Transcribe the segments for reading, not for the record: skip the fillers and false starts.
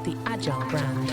the Agile brand.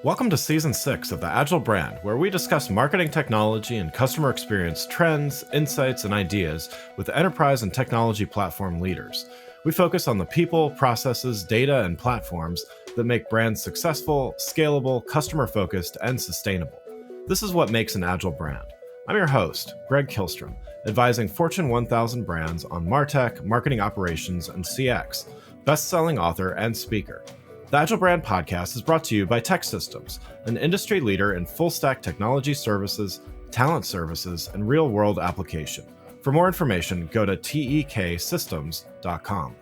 Welcome to Season 6 of the Agile brand, where we discuss marketing technology and customer experience trends, insights, and ideas with enterprise and technology platform leaders. We focus on the people, processes, data, and platforms that make brands successful, scalable, customer-focused, and sustainable. This is what makes an Agile brand. I'm your host, Greg Kihlstrom, advising Fortune 1000 brands on MarTech, marketing operations, and CX, best-selling author and speaker. The Agile Brand Podcast is brought to you by TechSystems, an industry leader in full-stack technology services, talent services, and real-world application. For more information, go to teksystems.com.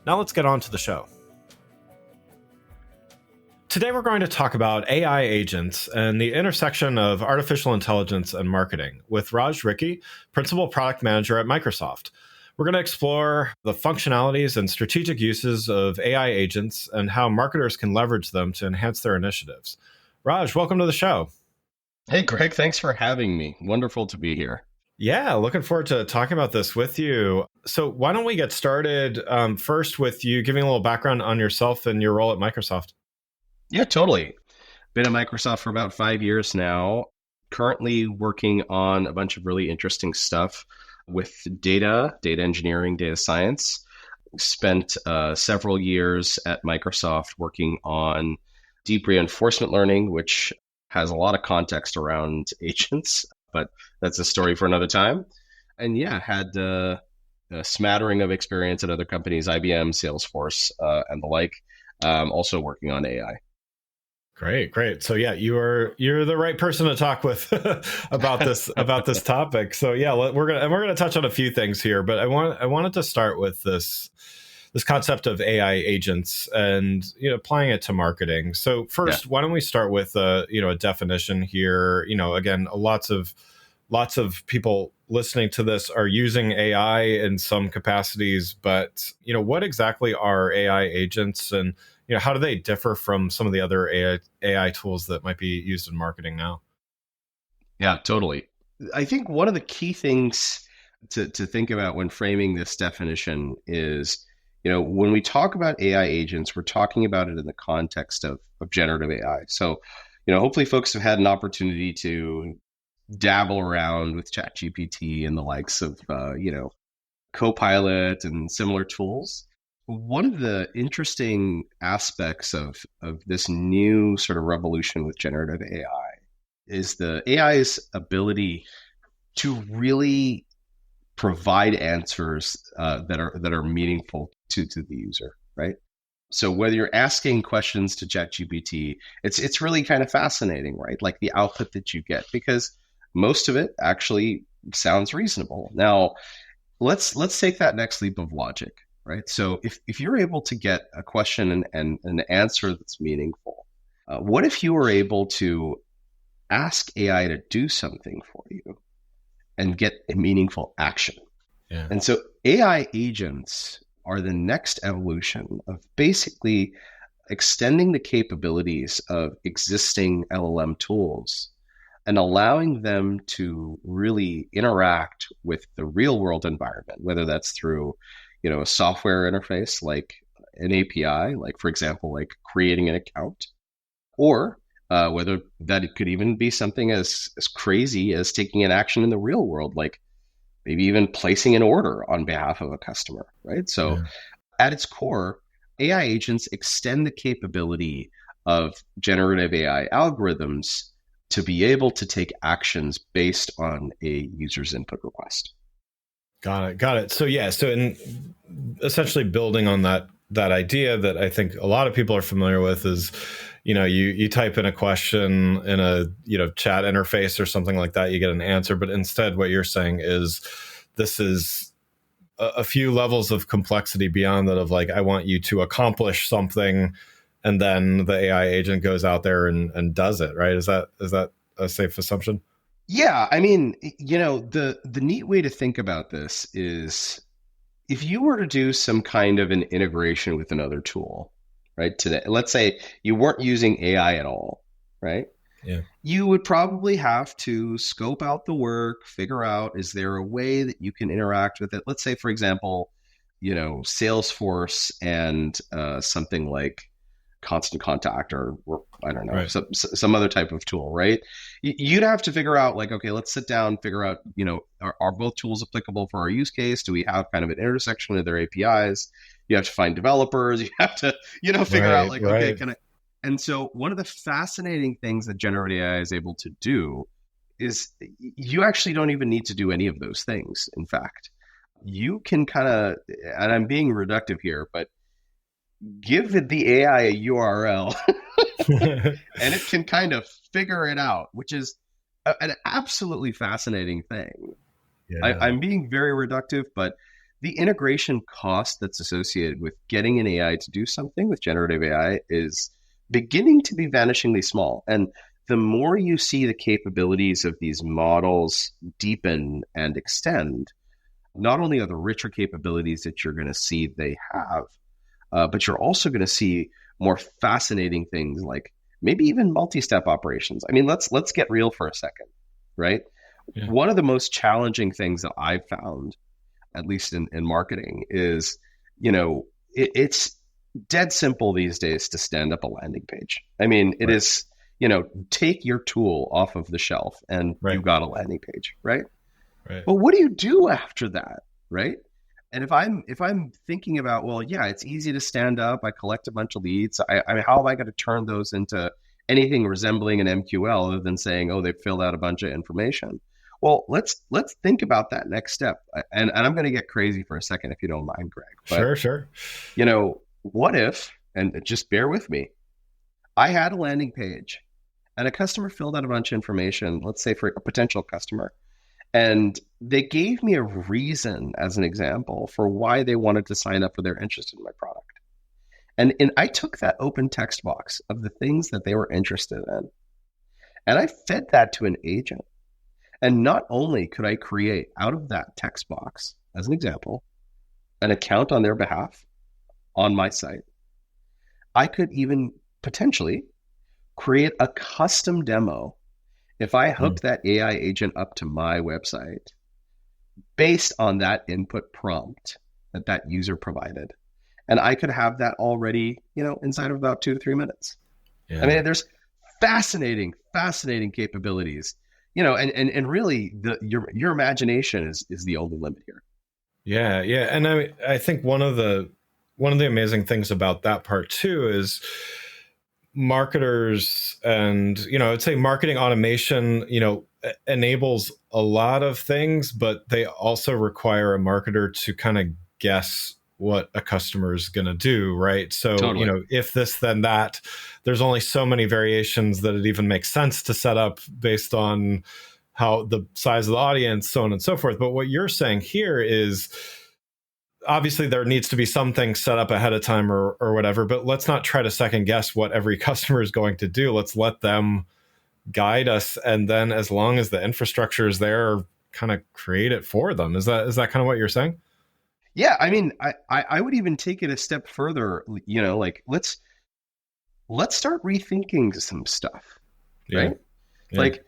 Now let's get on to the show. Today we're going to talk about AI agents and the intersection of artificial intelligence and marketing with Raj Rikhy, Principal Product Manager at Microsoft. We're going to explore the functionalities and strategic uses of AI agents and how marketers can leverage them to enhance their initiatives. Raj, welcome to the show. Hey, Greg, thanks for having me. Wonderful to be here. Yeah, looking forward to talking about this with you. So why don't we get started first with you giving a little background on yourself and your role at Microsoft? Yeah, totally. Been at Microsoft for about 5 years now. Currently working on a bunch of really interesting stuff with data engineering, data science. Spent several years at Microsoft working on deep reinforcement learning, which has a lot of context around agents, but that's a story for another time. And yeah, had a smattering of experience at other companies, IBM, Salesforce, and the like. Also working on AI. Great. So yeah, you're the right person to talk with about this topic. So yeah, we're gonna touch on a few things here, but I wanted to start with this concept of AI agents and applying it to marketing. So first, Why don't we start with a definition here? Again, lots of people listening to this are using AI in some capacities, but what exactly are AI agents, and how do they differ from some of the other AI tools that might be used in marketing now? Yeah, totally. I think one of the key things to think about when framing this definition is, when we talk about AI agents, we're talking about it in the context of generative AI. So, hopefully folks have had an opportunity to dabble around with ChatGPT and the likes of, Copilot and similar tools. One of the interesting aspects of this new sort of revolution with generative AI is the AI's ability to really provide answers that are meaningful to the user, right? So whether you're asking questions to ChatGPT, it's really kind of fascinating, right? Like the output that you get, because most of it actually sounds reasonable. Now, let's take that next leap of logic. Right. So if you're able to get a question and an answer that's meaningful, what if you were able to ask AI to do something for you and get a meaningful action? Yeah. And so AI agents are the next evolution of basically extending the capabilities of existing LLM tools and allowing them to really interact with the real world environment, whether that's through a software interface like an API, like for example, like creating an account, or whether that it could even be something as crazy as taking an action in the real world, like maybe even placing an order on behalf of a customer, right? So At its core, AI agents extend the capability of generative AI algorithms to be able to take actions based on a user's input request. Got it. So in essentially building on that idea that I think a lot of people are familiar with is, you type in a question in a chat interface or something like that, you get an answer, but instead what you're saying is this is a few levels of complexity beyond that, of like, I want you to accomplish something, and then the AI agent goes out there and does it, right? Is that a safe assumption? Yeah, I mean, the neat way to think about this is if you were to do some kind of an integration with another tool, right? Today, let's say you weren't using AI at all, right? Yeah. You would probably have to scope out the work, figure out, is there a way that you can interact with it? Let's say, for example, Salesforce and something like Constant Contact, or I don't know, Right. some other type of tool, right? You'd have to figure out, like, okay, let's sit down, figure out, are both tools applicable for our use case? Do we have kind of an intersection of their APIs? You have to find developers. You have to, figure out, Right. like, okay, Right. can I? And so one of the fascinating things that generative AI is able to do is you actually don't even need to do any of those things. In fact, you can kind of, and I'm being reductive here, but give the AI a URL and it can kind of figure it out, which is an absolutely fascinating thing. Yeah. I'm being very reductive, but the integration cost that's associated with getting an AI to do something with generative AI is beginning to be vanishingly small. And the more you see the capabilities of these models deepen and extend, not only are the richer capabilities that you're going to see they have, but you're also going to see more fascinating things like maybe even multi-step operations. I mean, let's get real for a second, right? Yeah. One of the most challenging things that I've found, at least in marketing, is it's dead simple these days to stand up a landing page. I mean, it Right. is, take your tool off of the shelf and you Right. got a landing page, right? Right. But what do you do after that, right? And if I'm thinking about, well, yeah, it's easy to stand up. I collect a bunch of leads. I mean, how am I going to turn those into anything resembling an MQL other than saying, oh, they've filled out a bunch of information? Well, let's think about that next step. And I'm going to get crazy for a second if you don't mind, Greg. But Sure. Sure. what if? And just bear with me. I had a landing page, and a customer filled out a bunch of information. Let's say for a potential customer, and they gave me a reason as an example for why they wanted to sign up, for their interest in my product. And I took that open text box of the things that they were interested in, and I fed that to an agent. And not only could I create out of that text box, as an example, an account on their behalf on my site, I could even potentially create a custom demo if I Mm. hooked that AI agent up to my website based on that input prompt that that user provided. And I could have that already, inside of about 2 to 3 minutes. I Yeah. mean, there's fascinating capabilities, and really your imagination is the only limit here. Yeah. Yeah. And I think one of the amazing things about that part too is marketers and I'd say marketing automation enables a lot of things, but they also require a marketer to kind of guess what a customer is going to do, right? So Totally. if this then that, there's only so many variations that it even makes sense to set up based on how the size of the audience, so on and so forth. But what you're saying here is obviously there needs to be some things set up ahead of time or whatever, but let's not try to second guess what every customer is going to do. Let's let them guide us. And then as long as the infrastructure is there, kind of create it for them. Is that kind of what you're saying? Yeah, I mean, I would even take it a step further. Like let's start rethinking some stuff, Yeah. right? Yeah. Like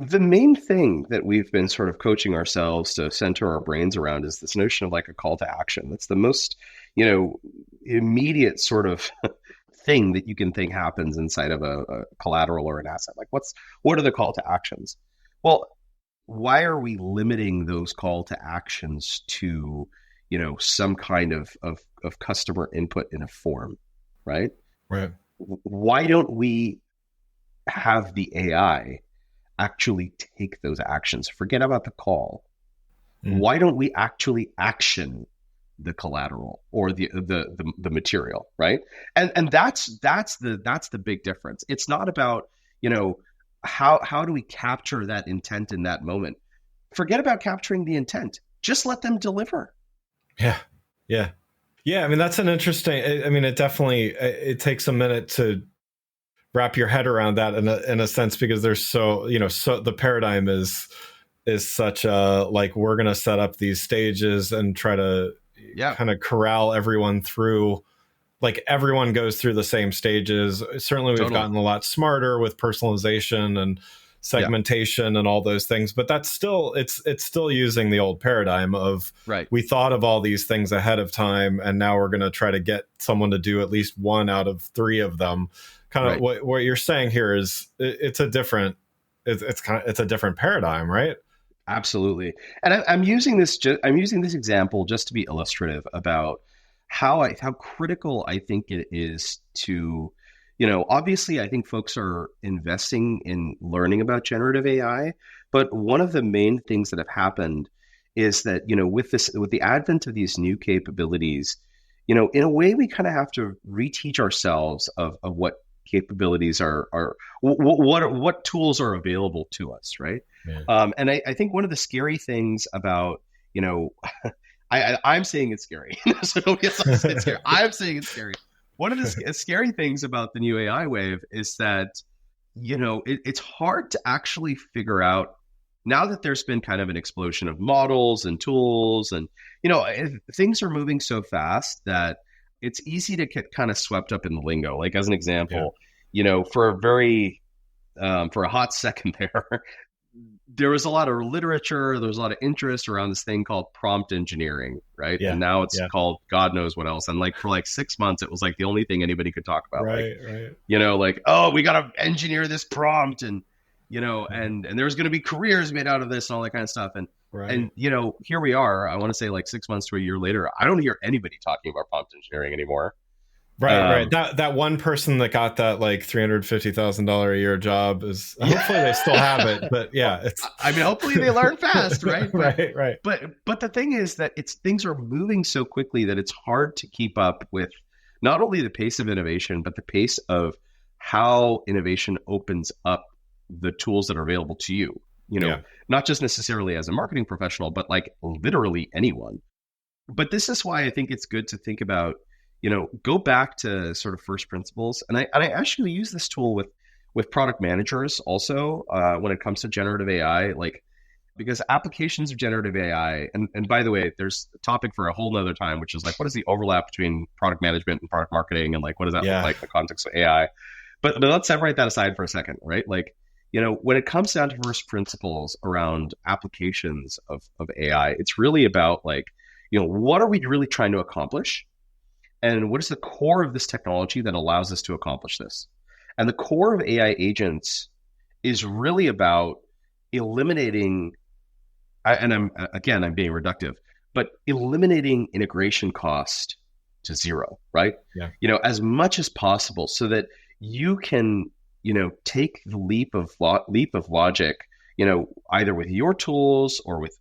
the main thing that we've been sort of coaching ourselves to center our brains around is this notion of like a call to action. That's the most, immediate sort of thing that you can think happens inside of a collateral or an asset. Like what are the call to actions? Well, why are we limiting those call to actions to, some kind of customer input in a form, right? Right. Why don't we have the AI actually take those actions? Forget about the call. Mm. Why don't we actually action the collateral or the material, right? And that's the big difference. It's not about, you know, how do we capture that intent in that moment? Forget about capturing the intent. Just let them deliver. Yeah. Yeah. Yeah. I mean, that's an interesting, I mean, it definitely, it takes a minute to wrap your head around that in a sense, because there's so the paradigm is such a, like, we're going to set up these stages and try to Yeah. kind of corral everyone through like everyone goes through the same stages. Certainly we've Totally. gotten a lot smarter with personalization and Yeah. segmentation and all those things, but that's still, it's still using the old paradigm of, Right. we thought of all these things ahead of time and now we're going to try to get someone to do at least one out of three of them. Kind of Right. what you're saying here is it's a different, it's a different paradigm, right? Absolutely. And I'm using this. I'm using this example just to be illustrative about how critical I think it is to, obviously I think folks are investing in learning about generative AI, but one of the main things that have happened is that, with the advent of these new capabilities, in a way we kind of have to reteach ourselves of what capabilities are what tools are available to us, right? Yeah. And I think one of the scary things about, I'm saying it's scary. So nobody else has to say it's scary. I'm saying it's scary. One of the scary things about the new AI wave is that, it's hard to actually figure out, now that there's been kind of an explosion of models and tools, and, things are moving so fast that it's easy to get kind of swept up in the lingo. Like, as an example, for for a hot second there was a lot of literature, there was a lot of interest around this thing called prompt engineering, right? Yeah. And now it's Yeah. called God knows what else. And like for like 6 months, it was like the only thing anybody could talk about. Right. Like, Right. like, oh, we got to engineer this prompt, and and there's going to be careers made out of this and all that kind of stuff. Right. And here we are. I want to say like 6 months to a year later, I don't hear anybody talking about prompt engineering anymore. Right. That one person that got that like $350,000 a year job is, hopefully they still have it, but yeah, it's. I mean, hopefully they learn fast, right? Right. But the thing is that things are moving so quickly that it's hard to keep up with not only the pace of innovation, but the pace of how innovation opens up the tools that are available to you. Not just necessarily as a marketing professional, but like literally anyone. But this is why I think it's good to think about, go back to sort of first principles. And I actually use this tool with product managers also when it comes to generative AI, like, because applications of generative AI, and by the way, there's a topic for a whole nother time, which is like, what is the overlap between product management and product marketing? And like, what does that look like in the context of AI? But let's separate that aside for a second, right? Like, when it comes down to first principles around applications of AI, it's really about like, what are we really trying to accomplish? And what is the core of this technology that allows us to accomplish this? And the core of AI agents is really about eliminating, and I'm being reductive, but eliminating integration cost to zero, right? Yeah. As much as possible, so that you can, take the leap of logic, either with your tools or with,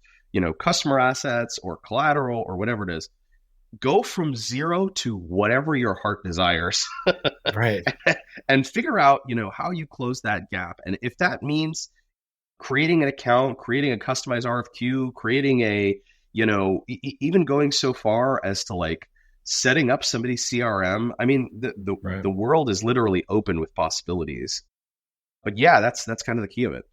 customer assets or collateral or whatever it is, go from zero to whatever your heart desires. Right. And figure out, how you close that gap. And if that means creating an account, creating a customized RFQ, creating a, even going so far as to like setting up somebody's CRM. I mean, the world is literally open with possibilities. But yeah, that's kind of the key of it.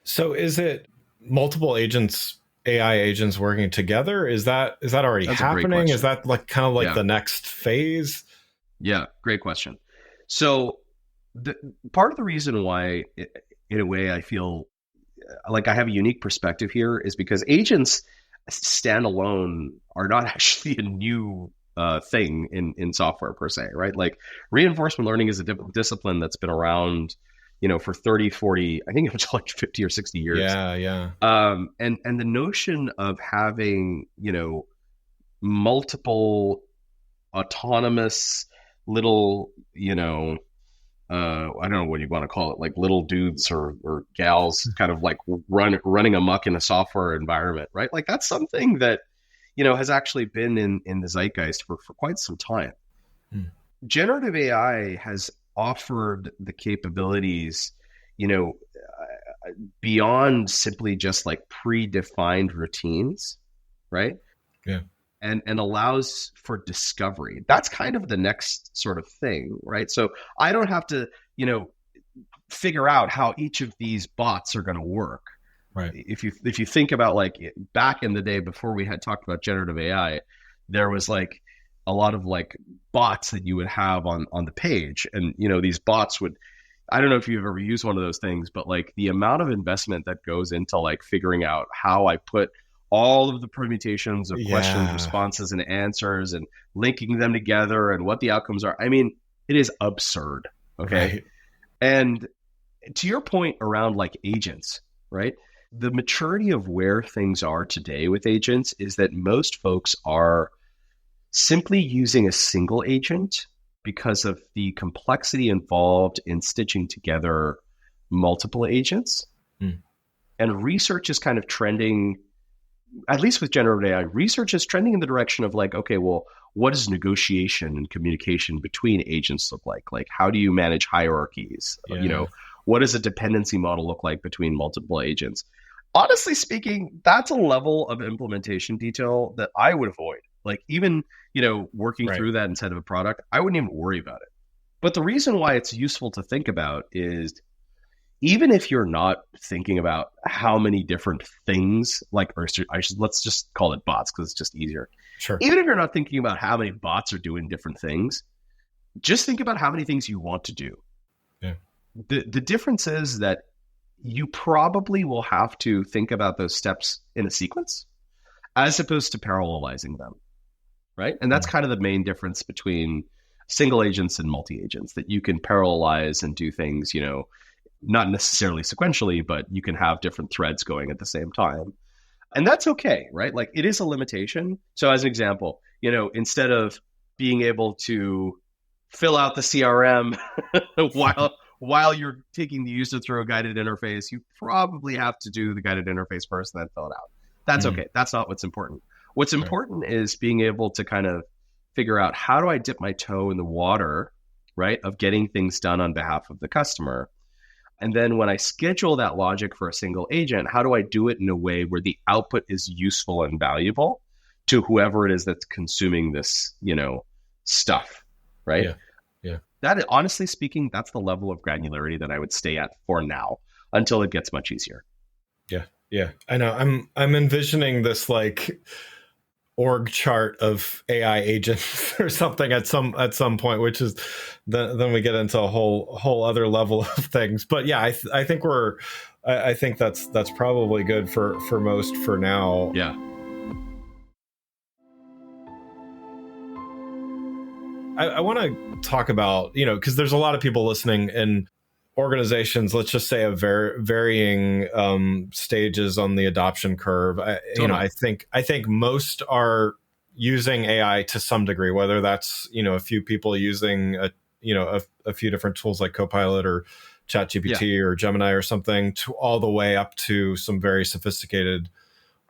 So is it multiple agents, AI agents working together? Is that already happening? Is that like kind of like the next phase? Yeah, great question. So part of the reason why, in a way, I feel like I have a unique perspective here is because agents standalone are not actually a new thing in software per se, right? Like, reinforcement learning is a discipline that's been around, for 30, 40, I think it was like 50 or 60 years. Yeah. And the notion of having, multiple autonomous little, I don't know what you want to call it, like little dudes or gals kind of like running amok in a software environment, right? Like, that's something that, has actually been in the zeitgeist for quite some time. Generative AI has offered the capabilities, beyond simply just like predefined routines, right? Yeah. And allows for discovery. That's kind of the next sort of thing, right? So I don't have to, figure out how each of these bots are going to work. Right. If you think about like back in the day before we had talked about generative AI, there was like, a lot of like bots that you would have on the page. And, these bots would, I don't know if you've ever used one of those things, but like the amount of investment that goes into like figuring out how I put all of the permutations of questions, Yeah. responses, and answers and linking them together and what the outcomes are. I mean, it is absurd. Okay. Right. And to your point around like agents, right? The maturity of where things are today with agents is that most folks are simply using a single agent because of the complexity involved in stitching together multiple agents. Mm. And research is kind of trending, at least with generative AI, research is trending in the direction of like, okay, well, what does negotiation and communication between agents look like? Like, how do you manage hierarchies? Yeah. What does a dependency model look like between multiple agents? Honestly speaking, that's a level of implementation detail that I would avoid. Like even, working Right. through that inside of a product, I wouldn't even worry about it. But the reason why it's useful to think about is even if you're not thinking about how many different things, let's just call it bots because it's just easier. Sure. Even if you're not thinking about how many bots are doing different things, just think about how many things you want to do. Yeah. The difference is that you probably will have to think about those steps in a sequence as opposed to parallelizing them, right? And that's kind of the main difference between single agents and multi-agents, that you can parallelize and do things, not necessarily sequentially, but you can have different threads going at the same time. And that's okay, right? Like it is a limitation. So as an example, instead of being able to fill out the CRM while you're taking the user through a guided interface, you probably have to do the guided interface first and then fill it out. That's okay. That's not what's important. What's important is being able to kind of figure out, how do I dip my toe in the water, right, of getting things done on behalf of the customer? And then when I schedule that logic for a single agent, how do I do it in a way where the output is useful and valuable to whoever it is that's consuming this, stuff, right? Yeah. Yeah. That, honestly speaking, that's the level of granularity that I would stay at for now until it gets much easier. Yeah. Yeah. I know. I'm envisioning this like org chart of AI agents or something at some point, which is then we get into a whole other level of things. But yeah, I think I think that's probably good for most for now. Yeah. I want to talk about, because there's a lot of people listening in organizations, let's just say of varying stages on the adoption curve. I think most are using AI to some degree, whether that's, a few people using a few different tools like Copilot or ChatGPT or Gemini or something, to all the way up to some very sophisticated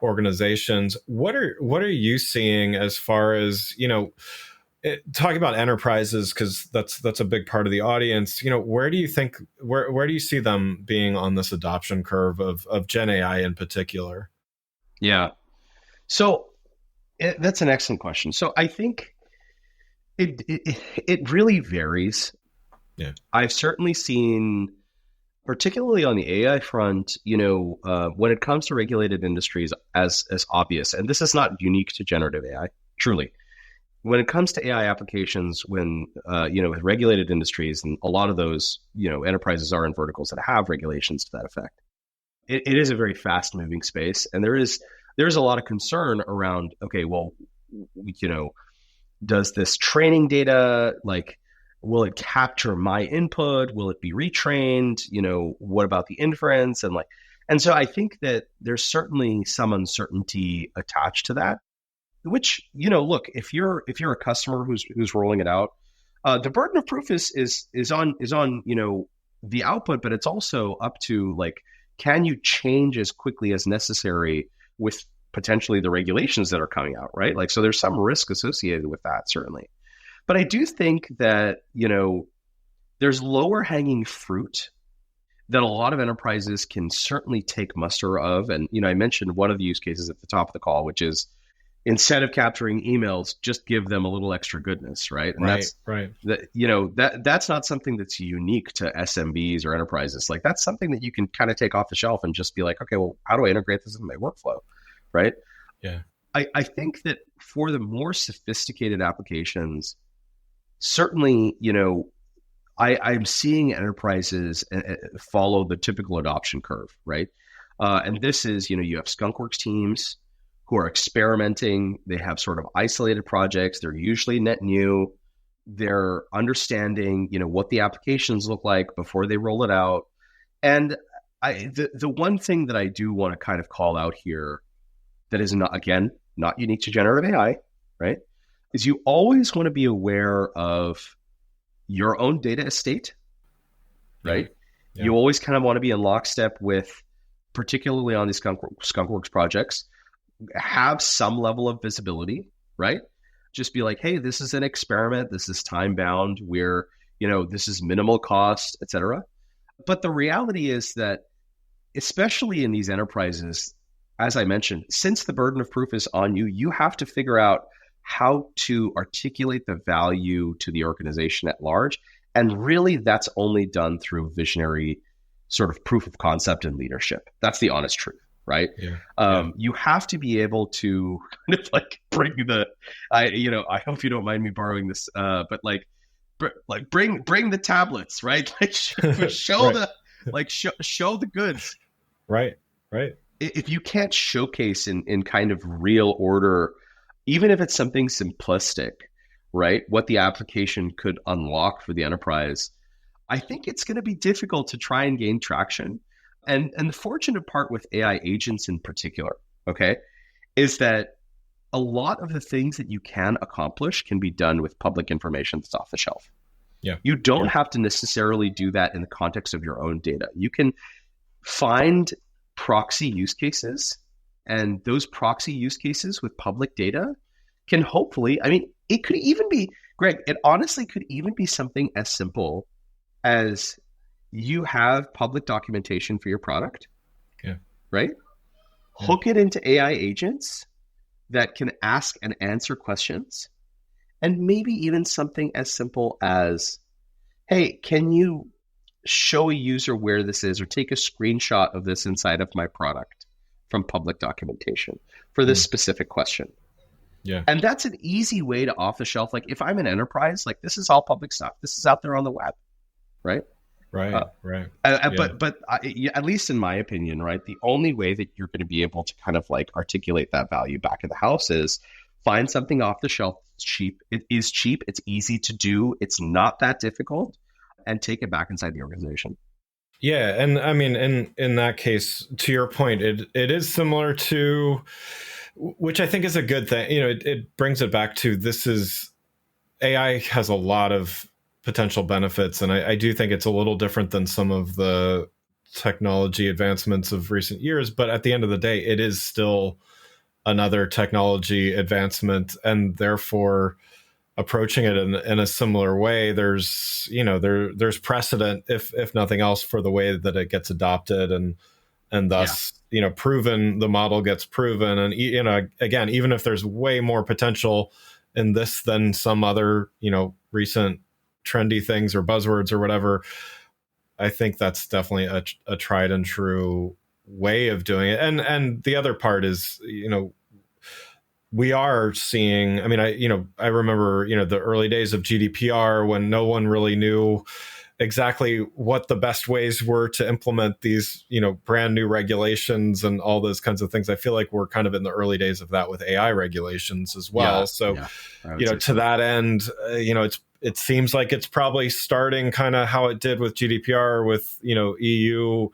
organizations. What are you seeing as far as, talking about enterprises, because that's a big part of the audience. Where do you think where do you see them being on this adoption curve of Gen AI in particular? Yeah. So that's an excellent question. So I think it really varies. Yeah. I've certainly seen, particularly on the AI front, when it comes to regulated industries, as obvious, and this is not unique to generative AI, truly. When it comes to AI applications, when, with regulated industries, and a lot of those, enterprises are in verticals that have regulations to that effect, it is a very fast moving space. And there's a lot of concern around, okay, well, does this training data, like, will it capture my input? Will it be retrained? What about the inference? And so I think that there's certainly some uncertainty attached to that. Which, look, if you're a customer who's rolling it out, the burden of proof is on the output, but it's also up to, like, can you change as quickly as necessary with potentially the regulations that are coming out, right? Like, so there's some risk associated with that, certainly. But I do think that, there's lower hanging fruit that a lot of enterprises can certainly take muster of. And, I mentioned one of the use cases at the top of the call, which is, instead of capturing emails, just give them a little extra goodness, right? And that's not something that's unique to SMBs or enterprises. Like, that's something that you can kind of take off the shelf and just be like, okay, well, how do I integrate this in my workflow, right? Yeah. I think that for the more sophisticated applications, certainly, I'm seeing enterprises follow the typical adoption curve, right? And this is, you have skunkworks teams who are experimenting. They have sort of isolated projects. They're usually net new. They're understanding, what the applications look like before they roll it out. And the one thing that I do want to kind of call out here that is not, again, not unique to generative AI, right, is you always want to be aware of your own data estate, right? Yeah. You always kind of want to be in lockstep with, particularly on these skunkworks projects, have some level of visibility, right? Just be like, hey, this is an experiment. This is time bound. This is minimal cost, et cetera. But the reality is that, especially in these enterprises, as I mentioned, since the burden of proof is on you, you have to figure out how to articulate the value to the organization at large. And really, that's only done through visionary sort of proof of concept and leadership. That's the honest truth, right? You have to be able to kind of like bring I hope you don't mind me borrowing this, but bring the tablets, right? Like show right. show the goods. Right. If you can't showcase in kind of real order, even if it's something simplistic, right, what the application could unlock for the enterprise, I think it's going to be difficult to try and gain traction. And the fortunate part with AI agents in particular, okay, is that a lot of the things that you can accomplish can be done with public information that's off the shelf. Yeah. You don't have to necessarily do that in the context of your own data. You can find proxy use cases, and those proxy use cases with public data can hopefully, it could even be, Greg, it honestly could even be something as simple as you have public documentation for your product, right? Yeah. Hook it into AI agents that can ask and answer questions, and maybe even something as simple as, hey, can you show a user where this is, or take a screenshot of this inside of my product from public documentation for this specific question. Yeah. And that's an easy way to off the shelf. Like if I'm an enterprise, like this is all public stuff. This is out there on the web, right? Right. But at least in my opinion, right, the only way that you're going to be able to kind of like articulate that value back in the house is find something off the shelf. It's cheap. It is cheap. It's easy to do. It's not that difficult, and take it back inside the organization. Yeah, and in that case, to your point, it is similar to, which I think is a good thing. It brings it back to, this is, AI has a lot of potential benefits, and I do think it's a little different than some of the technology advancements of recent years. But at the end of the day, it is still another technology advancement, and therefore approaching it in a similar way, there's precedent, if nothing else, for the way that it gets adopted, and thus proven, the model gets proven. And again, even if there's way more potential in this than some other recent trendy things or buzzwords or whatever, I think that's definitely a tried and true way of doing it. And the other part is, we are seeing, I remember, the early days of GDPR, when no one really knew exactly what the best ways were to implement these, brand new regulations and all those kinds of things. I feel like we're kind of in the early days of that with AI regulations as well. To that end, it seems like it's probably starting kind of how it did with GDPR, with, EU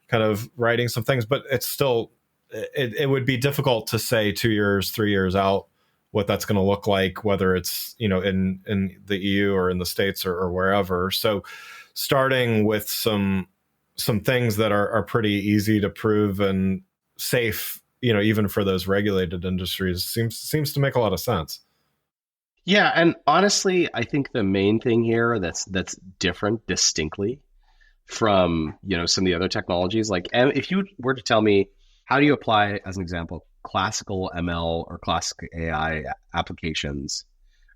kind of writing some things, but it's still, it would be difficult to say 2 years, 3 years out what that's going to look like, whether it's in the EU or in the States or wherever. So starting with some things that are pretty easy to prove and safe, even for those regulated industries, seems to make a lot of sense. Yeah, and honestly, I think the main thing here that's different distinctly from some of the other technologies, like if you were to tell me, how do you apply, as an example, classical ML or classical AI applications,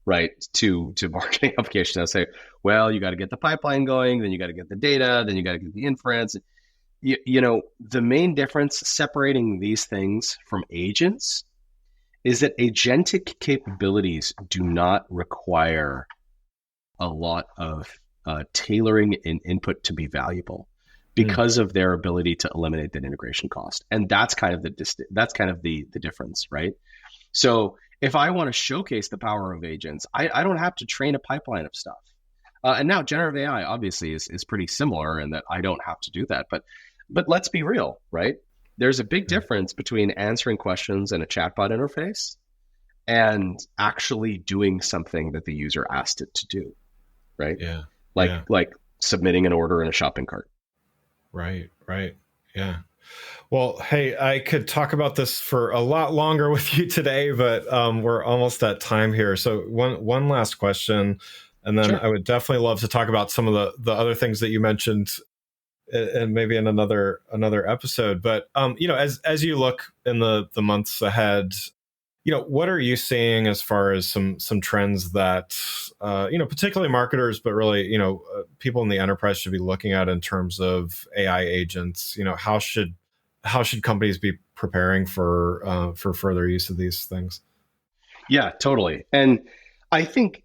right, to marketing applications? I'll say, well, you got to get the pipeline going, then you got to get the data, then you got to get the inference. The main difference separating these things from agents is that agentic capabilities do not require a lot of tailoring and input to be valuable Mm. because of their ability to eliminate that integration cost. And that's kind of the difference, right? So if I want to showcase the power of agents, I don't have to train a pipeline of stuff. And now generative AI obviously is pretty similar in that I don't have to do that. But let's be real, right? There's a big difference between answering questions in a chatbot interface and actually doing something that the user asked it to do, right? Yeah. Like Yeah. like submitting an order in a shopping cart. Right. Right. Yeah. Well, hey, I could talk about this for a lot longer with you today, but we're almost at time here. So one last question, and then Sure. I would definitely love to talk about some of the other things that you mentioned, and maybe in another episode. But as you look in the months ahead, what are you seeing as far as some trends that particularly marketers, but really people in the enterprise should be looking at in terms of AI agents? How should companies be preparing for further use of these things? Yeah, totally. And I think,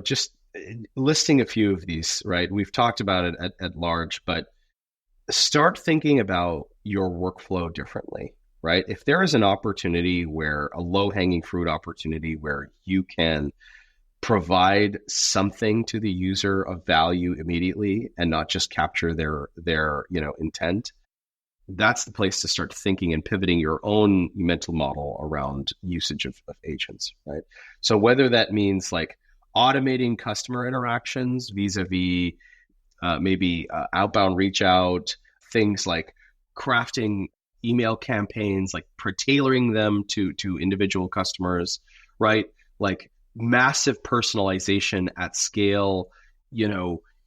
just listing a few of these, right? We've talked about it at large, but start thinking about your workflow differently, right? If there is an opportunity where a low hanging fruit opportunity where you can provide something to the user of value immediately and not just capture their intent, that's the place to start thinking and pivoting your own mental model around usage of agents, right? So whether that means like automating customer interactions vis-a-vis maybe outbound reach out, things like crafting email campaigns, like tailoring them to individual customers, right? Like massive personalization at scale,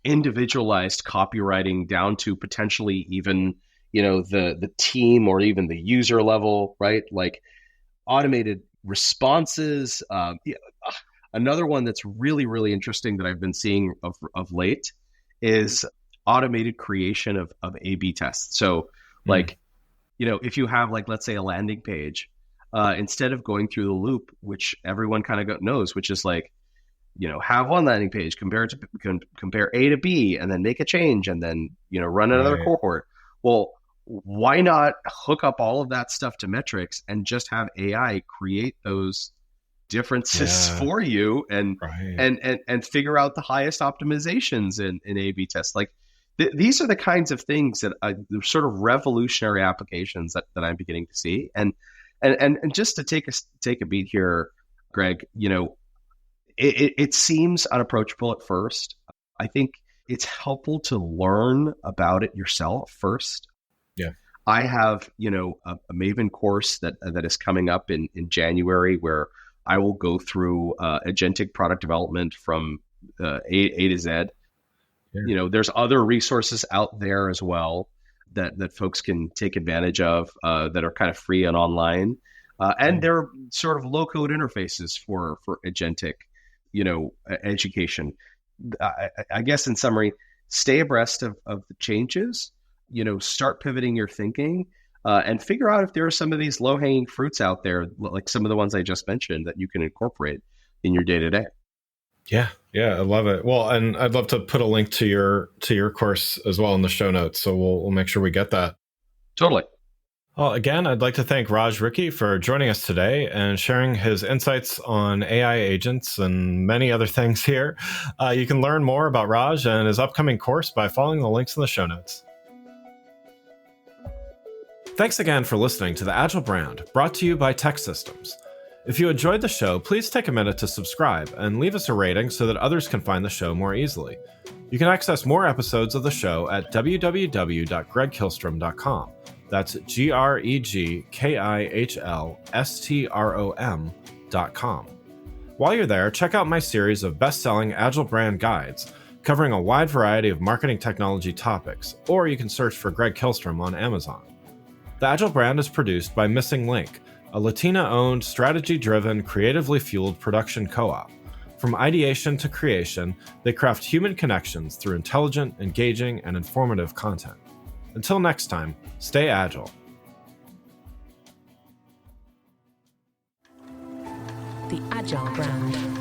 individualized copywriting down to potentially even the team or even the user level, right? Like automated responses. Another one that's really, really interesting that I've been seeing of late is automated creation of A/B tests. So, Mm, like, if you have like let's say a landing page, instead of going through the loop, which everyone kind of knows, which is like, have one landing page, compare A to B, and then make a change, and then run another right. cohort. Well, why not hook up all of that stuff to metrics and just have AI create those differences Yeah. for you and Right. and figure out the highest optimizations in A/B tests. Like these are the kinds of things that the sort of revolutionary applications that I'm beginning to see. And just to take a beat here, Greg, it seems unapproachable at first. I think it's helpful to learn about it yourself first. Yeah. I have, a Maven course that is coming up in January where I will go through agentic product development from A to Z. Yeah. There's other resources out there as well that folks can take advantage of that are kind of free and online. And Yeah. they're sort of low code interfaces for agentic, education. I guess in summary, stay abreast of the changes, start pivoting your thinking, and figure out if there are some of these low hanging fruits out there, like some of the ones I just mentioned, that you can incorporate in your day to day. Yeah. Yeah. I love it. Well, and I'd love to put a link to your course as well in the show notes. So we'll make sure we get that. Totally. Well, again, I'd like to thank Raj Rikhy for joining us today and sharing his insights on AI agents and many other things here. You can learn more about Raj and his upcoming course by following the links in the show notes. Thanks again for listening to the Agile Brand, brought to you by Tech Systems. If you enjoyed the show, please take a minute to subscribe and leave us a rating so that others can find the show more easily. You can access more episodes of the show at www.gregkillstrom.com. That's GregKihlstrom.com. While you're there, check out my series of best-selling Agile Brand guides covering a wide variety of marketing technology topics, or you can search for Greg Kihlstrom on Amazon. The Agile Brand is produced by Missing Link, a Latina-owned, strategy-driven, creatively fueled production co-op. From ideation to creation, they craft human connections through intelligent, engaging, and informative content. Until next time, stay agile. the Agile brand.